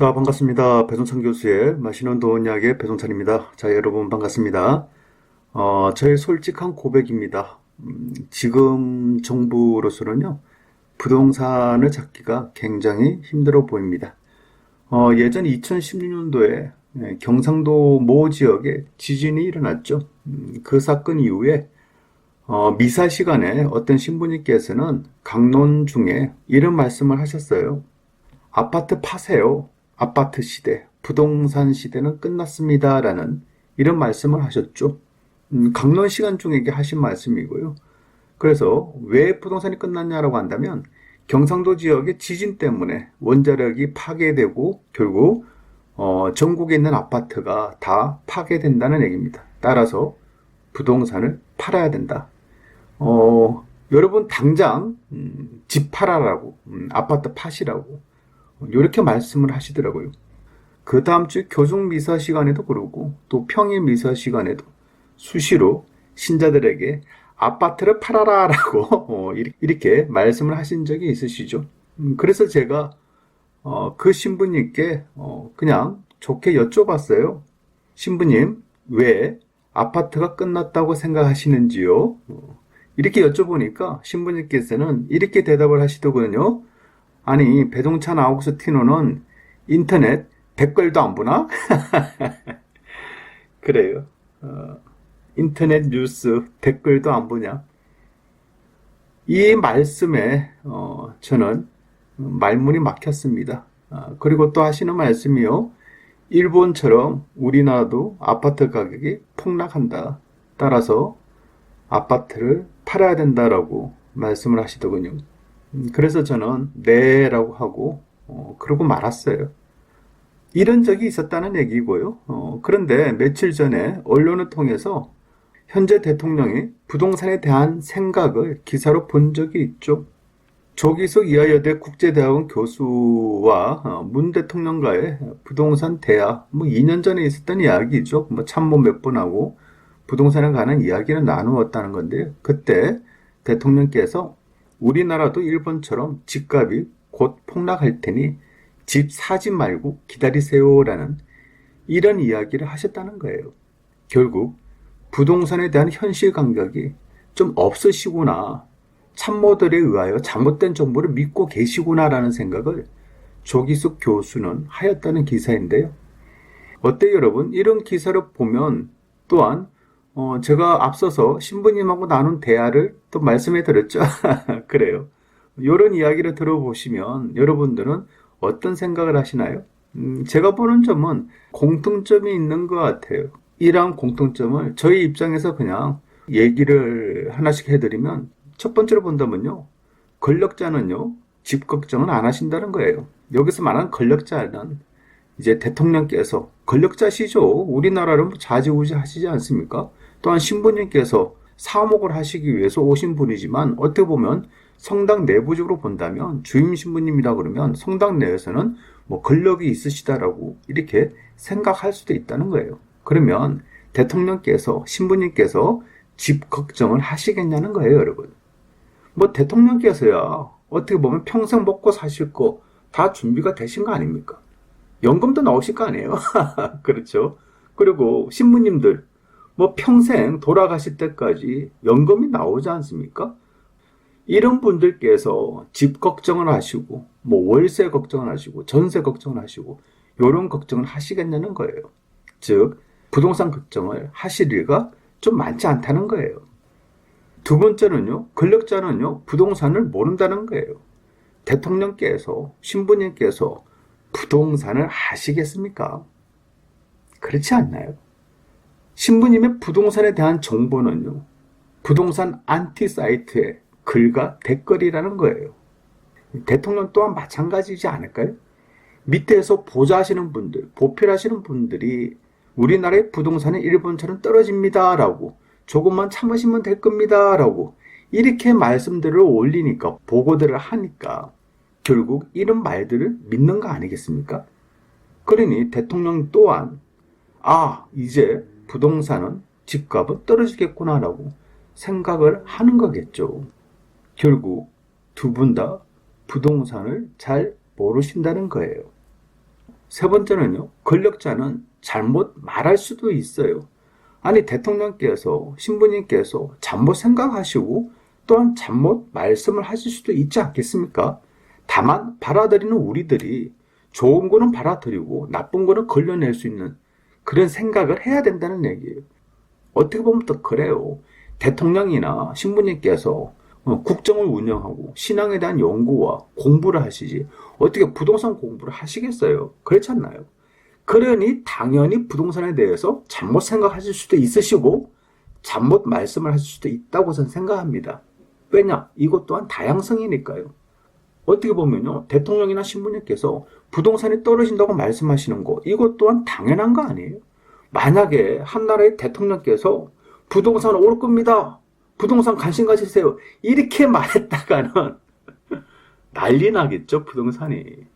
자, 반갑습니다. 배종찬 교수의 맛있는 도원 이야기의 배종찬입니다. 자, 여러분 반갑습니다. 저의 솔직한 고백입니다. 지금 정부로서는요, 부동산을 찾기가 굉장히 힘들어 보입니다. 예전 2016년도에 경상도 모 지역에 지진이 일어났죠. 그 사건 이후에 미사 시간에 어떤 신부님께서는 강론 중에 이런 말씀을 하셨어요. 아파트 파세요. 아파트 시대, 부동산 시대는 끝났습니다. 라는 이런 말씀을 하셨죠. 강론 시간 중에 하신 말씀이고요. 그래서 왜 부동산이 끝났냐라고 한다면 경상도 지역의 지진 때문에 원자력이 파괴되고 결국 전국에 있는 아파트가 다 파괴된다는 얘기입니다. 따라서 부동산을 팔아야 된다. 여러분 당장 집 팔아라고, 아파트 파시라고 이렇게 말씀을 하시더라고요. 그 다음 주 교중 미사 시간에도 그러고 또 평일 미사 시간에도 수시로 신자들에게 아파트를 팔아라 라고 이렇게 말씀을 하신 적이 있으시죠. 그래서 제가 그 신부님께 그냥 좋게 여쭤봤어요. 신부님, 왜 아파트가 끝났다고 생각하시는지요? 이렇게 여쭤보니까 신부님께서는 이렇게 대답을 하시더군요. 아니, 배종찬 아우구스티노는 인터넷 댓글도 안 보나? 그래요. 인터넷 뉴스 댓글도 안 보냐? 이 말씀에 저는 말문이 막혔습니다. 그리고 또 하시는 말씀이요. 일본처럼 우리나라도 아파트 가격이 폭락한다. 따라서 아파트를 팔아야 된다라고 말씀을 하시더군요. 그래서 저는 네라고 하고 그러고 말았어요. 이런 적이 있었다는 얘기고요. 그런데 며칠 전에 언론을 통해서 현재 대통령이 부동산에 대한 생각을 기사로 본 적이 있죠. 조기석 이화여대 국제대학원 교수와 문 대통령과의 부동산 대화, 2년 전에 있었던 이야기죠. 참모 몇 번 하고 부동산에 관한 이야기를 나누었다는 건데요. 그때 대통령께서 우리나라도 일본처럼 집값이 곧 폭락할 테니 집 사지 말고 기다리세요라는 이런 이야기를 하셨다는 거예요. 결국 부동산에 대한 현실 감각이 좀 없으시구나. 참모들에 의하여 잘못된 정보를 믿고 계시구나라는 생각을 조기숙 교수는 하였다는 기사인데요. 어때요, 여러분? 이런 기사를 보면 또한 제가 앞서서 신부님하고 나눈 대화를 또 말씀해 드렸죠. 그래요. 이런 이야기를 들어보시면 여러분들은 어떤 생각을 하시나요? 제가 보는 점은 공통점이 있는 것 같아요. 이러한 공통점을 저희 입장에서 그냥 얘기를 하나씩 해드리면 첫 번째로 본다면요. 권력자는요. 집 걱정은 안 하신다는 거예요. 여기서 말하는 권력자는 이제 대통령께서 권력자시죠. 우리나라를 좌지우지 하시지 않습니까? 또한 신부님께서 사목을 하시기 위해서 오신 분이지만 어떻게 보면 성당 내부적으로 본다면 주임 신부님이라 그러면 성당 내에서는 권력이 있으시다라고 이렇게 생각할 수도 있다는 거예요. 그러면 대통령께서 신부님께서 집 걱정을 하시겠냐는 거예요, 여러분. 대통령께서야 어떻게 보면 평생 먹고 사실 거 다 준비가 되신 거 아닙니까? 연금도 나오실 거 아니에요? 그렇죠. 그리고 신부님들 평생 돌아가실 때까지 연금이 나오지 않습니까? 이런 분들께서 집 걱정을 하시고 월세 걱정을 하시고 전세 걱정을 하시고 이런 걱정을 하시겠냐는 거예요. 즉 부동산 걱정을 하실 일가 좀 많지 않다는 거예요. 두 번째는요. 권력자는요. 부동산을 모른다는 거예요. 대통령께서 신부님께서 부동산을 아시겠습니까? 그렇지 않나요? 신부님의 부동산에 대한 정보는요. 부동산 안티 사이트의 글과 댓글이라는 거예요. 대통령 또한 마찬가지지 않을까요? 밑에서 보좌하시는 분들, 보필하시는 분들이 우리나라의 부동산은 일본처럼 떨어집니다 라고 조금만 참으시면 될 겁니다 라고 이렇게 말씀들을 올리니까 보고들을 하니까 결국 이런 말들을 믿는 거 아니겠습니까? 그러니 대통령 또한 이제 부동산은 집값은 떨어지겠구나 라고 생각을 하는 거겠죠. 결국 두 분 다 부동산을 잘 모르신다는 거예요. 세 번째는요, 권력자는 잘못 말할 수도 있어요. 아니, 대통령께서, 신부님께서 잘못 생각하시고 또한 잘못 말씀을 하실 수도 있지 않겠습니까? 다만 받아들이는 우리들이 좋은 거는 받아들이고 나쁜 거는 걸려낼 수 있는 그런 생각을 해야 된다는 얘기예요. 어떻게 보면 또 그래요. 대통령이나 신부님께서 국정을 운영하고 신앙에 대한 연구와 공부를 하시지 어떻게 부동산 공부를 하시겠어요? 그렇지 않나요? 그러니 당연히 부동산에 대해서 잘못 생각하실 수도 있으시고 잘못 말씀을 하실 수도 있다고 저는 생각합니다. 왜냐? 이것 또한 다양성이니까요. 어떻게 보면요, 대통령이나 신부님께서 부동산이 떨어진다고 말씀하시는 거, 이것 또한 당연한 거 아니에요? 만약에 한 나라의 대통령께서 부동산 오를 겁니다. 부동산 관심 가지세요. 이렇게 말했다가는 난리 나겠죠, 부동산이.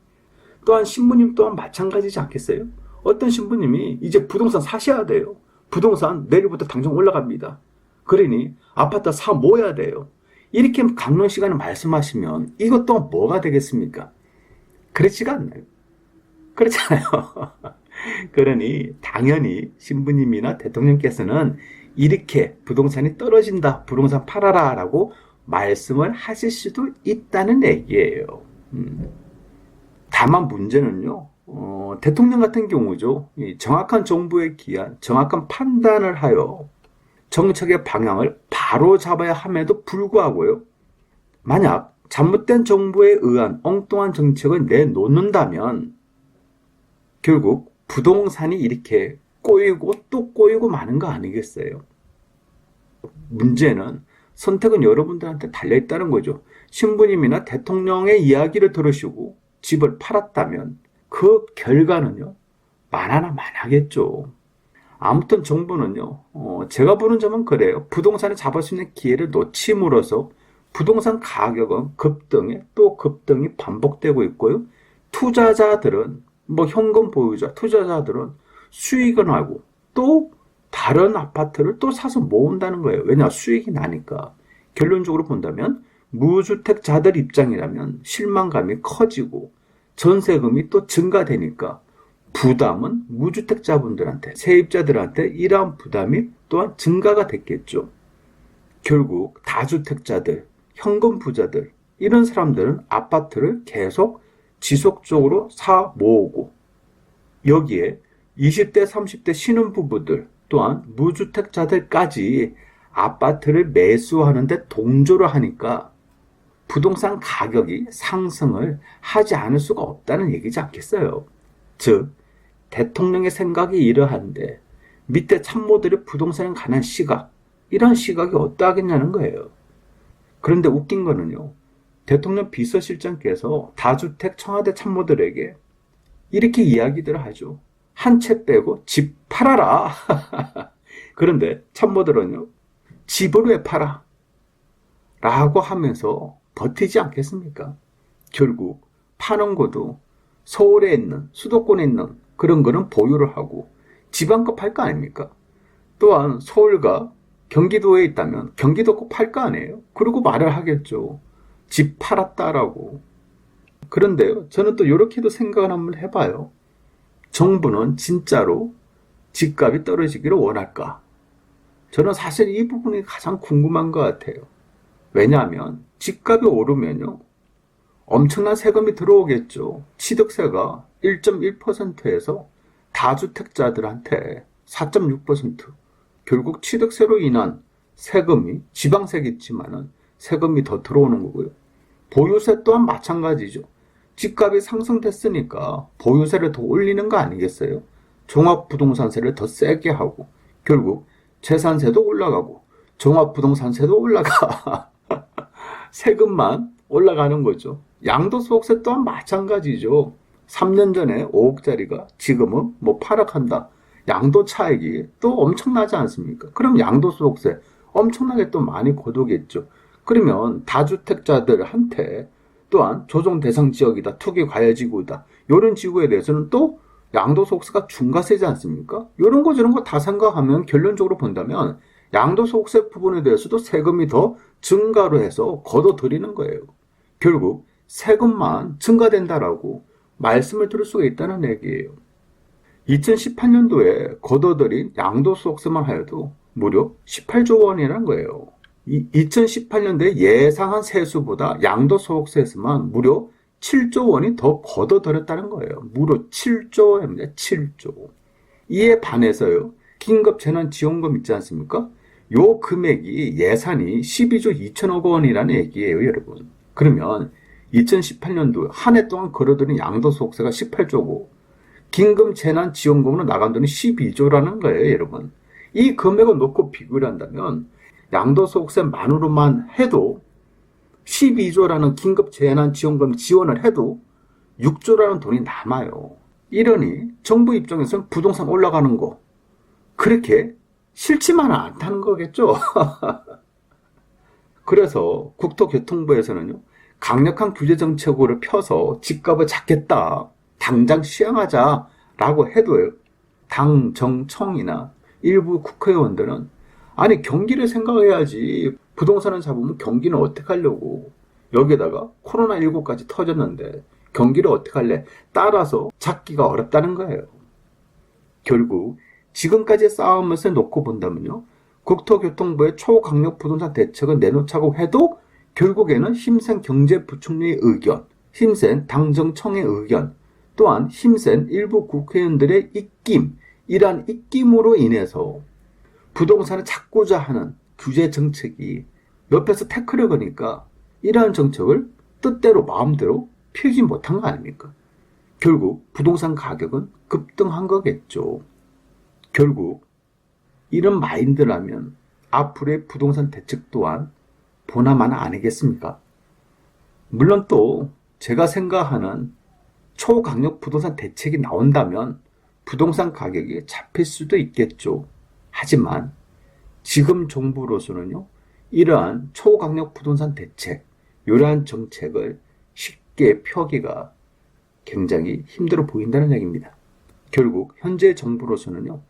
또한 신부님 또한 마찬가지지 않겠어요? 어떤 신부님이 이제 부동산 사셔야 돼요. 부동산 내일부터 당장 올라갑니다. 그러니 아파트 사 모아야 돼요. 이렇게 강론 시간에 말씀하시면 이것 또한 뭐가 되겠습니까? 그렇지가 않나요? 그렇잖아요. 그러니 당연히 신부님이나 대통령께서는 이렇게 부동산이 떨어진다, 부동산 팔아라 라고 말씀을 하실 수도 있다는 얘기예요. 다만 문제는요, 대통령 같은 경우죠, 정확한 정부에 기한 정확한 판단을 하여 정책의 방향을 바로 잡아야 함에도 불구하고요, 만약 잘못된 정부에 의한 엉뚱한 정책을 내놓는다면 결국 부동산이 이렇게 꼬이고 또 꼬이고 마는 거 아니겠어요? 문제는 선택은 여러분들한테 달려있다는 거죠. 신부님이나 대통령의 이야기를 들으시고 집을 팔았다면 그 결과는요, 만하나 만하겠죠. 아무튼 정부는요, 제가 보는 점은 그래요. 부동산을 잡을 수 있는 기회를 놓침으로써 부동산 가격은 급등에 또 급등이 반복되고 있고요. 투자자들은 현금 보유자, 투자자들은 수익을 하고 또 다른 아파트를 또 사서 모은다는 거예요. 왜냐? 수익이 나니까. 결론적으로 본다면 무주택자들 입장이라면 실망감이 커지고 전세금이 또 증가되니까 부담은 무주택자분들한테, 세입자들한테 이러한 부담이 또한 증가가 됐겠죠. 결국 다주택자들, 현금 부자들, 이런 사람들은 아파트를 계속 지속적으로 사 모으고 여기에 20대, 30대 신혼부부들 또한 무주택자들까지 아파트를 매수하는데 동조를 하니까 부동산 가격이 상승을 하지 않을 수가 없다는 얘기지 않겠어요. 즉, 대통령의 생각이 이러한데 밑에 참모들의 부동산에 관한 시각, 이런 시각이 어떠하겠냐는 거예요. 그런데 웃긴 거는요, 대통령 비서실장께서 다주택 청와대 참모들에게 이렇게 이야기들을 하죠. 한 채 빼고 집 팔아라. 그런데 참모들은요, 집을 왜 팔아? 라고 하면서 버티지 않겠습니까? 결국 파는 것도 서울에 있는, 수도권에 있는 그런 거는 보유를 하고 지방 거 팔 거 아닙니까? 또한 서울과 경기도에 있다면 경기도 거 팔 거 아니에요? 그러고 말을 하겠죠. 집 팔았다라고. 그런데요, 저는 또 이렇게도 생각을 한번 해봐요. 정부는 진짜로 집값이 떨어지기를 원할까? 저는 사실 이 부분이 가장 궁금한 것 같아요. 왜냐하면 집값이 오르면요, 엄청난 세금이 들어오겠죠. 취득세가 1.1%에서 다주택자들한테 4.6%, 결국 취득세로 인한 세금이, 지방세겠지만은 세금이 더 들어오는 거고요. 보유세 또한 마찬가지죠. 집값이 상승됐으니까 보유세를 더 올리는 거 아니겠어요? 종합부동산세를 더 세게 하고 결국 재산세도 올라가고 종합부동산세도 올라가. 세금만 올라가는 거죠. 양도소득세 또한 마찬가지죠. 3년 전에 5억짜리가 지금은 8억 한다. 양도 차익이 또 엄청나지 않습니까? 그럼 양도소득세 엄청나게 또 많이 거두겠죠. 그러면 다주택자들한테 또한 조정 대상 지역이다, 투기 과열 지구다, 이런 지구에 대해서는 또 양도소득세가 중과세지 않습니까? 이런 거 저런 거 다 생각하면 결론적으로 본다면 양도소득세 부분에 대해서도 세금이 더 증가로 해서 걷어들이는 거예요. 결국 세금만 증가된다라고 말씀을 들을 수가 있다는 얘기예요. 2018년도에 거둬들인 양도소득세만 하여도 무려 18조 원이라는 거예요. 2018년도에 예상한 세수보다 양도소득세에서만 무려 7조 원이 더 걷어들였다는 거예요. 무려 7조 원입니다. 7조. 이에 반해서요, 긴급재난지원금 있지 않습니까? 요 금액이 예산이 12조 2천억 원이라는 얘기예요, 여러분. 그러면 2018년도 한 해 동안 걸어들인 양도소득세가 18조고 긴급재난지원금으로 나간 돈이 12조라는 거예요, 여러분. 이 금액을 놓고 비교를 한다면 양도소득세만으로만 해도 12조라는 긴급재난지원금 지원을 해도 6조라는 돈이 남아요. 이러니 정부 입장에서는 부동산 올라가는 거 그렇게 싫지만은 않다는 거겠죠. 그래서 국토교통부에서는요, 강력한 규제 정책으로 펴서 집값을 잡겠다, 당장 시행하자라고 해도요, 당정청이나 일부 국회의원들은 아니 경기를 생각해야지, 부동산을 잡으면 경기는 어떻게 하려고, 여기에다가 코로나19까지 터졌는데 경기를 어떻게 할래? 따라서 잡기가 어렵다는 거예요. 결국 지금까지 싸움을 놓고 본다면요, 국토교통부의 초강력 부동산 대책을 내놓자고 해도 결국에는 힘센 경제부총리의 의견, 힘센 당정청의 의견, 또한 힘센 일부 국회의원들의 입김, 이러한 입김으로 인해서 부동산을 잡고자 하는 규제 정책이 옆에서 태클을 거니까 이러한 정책을 뜻대로 마음대로 펴지 못한 거 아닙니까? 결국 부동산 가격은 급등한 거겠죠. 결국 이런 마인드라면 앞으로의 부동산 대책 또한 보나마나 아니겠습니까? 물론 또 제가 생각하는 초강력 부동산 대책이 나온다면 부동산 가격이 잡힐 수도 있겠죠. 하지만 지금 정부로서는요, 이러한 초강력 부동산 대책, 이러한 정책을 쉽게 펴기가 굉장히 힘들어 보인다는 얘기입니다. 결국 현재 정부로서는요,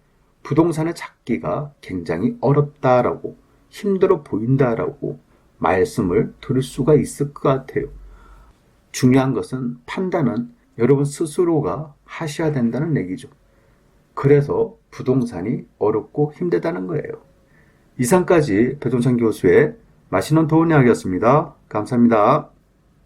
부동산을 잡기가 굉장히 어렵다라고, 힘들어 보인다라고 말씀을 드릴 수가 있을 것 같아요. 중요한 것은 판단은 여러분 스스로가 하셔야 된다는 얘기죠. 그래서 부동산이 어렵고 힘들다는 거예요. 이상까지 배종찬 교수의 맛있는 도움 이야기였습니다. 감사합니다.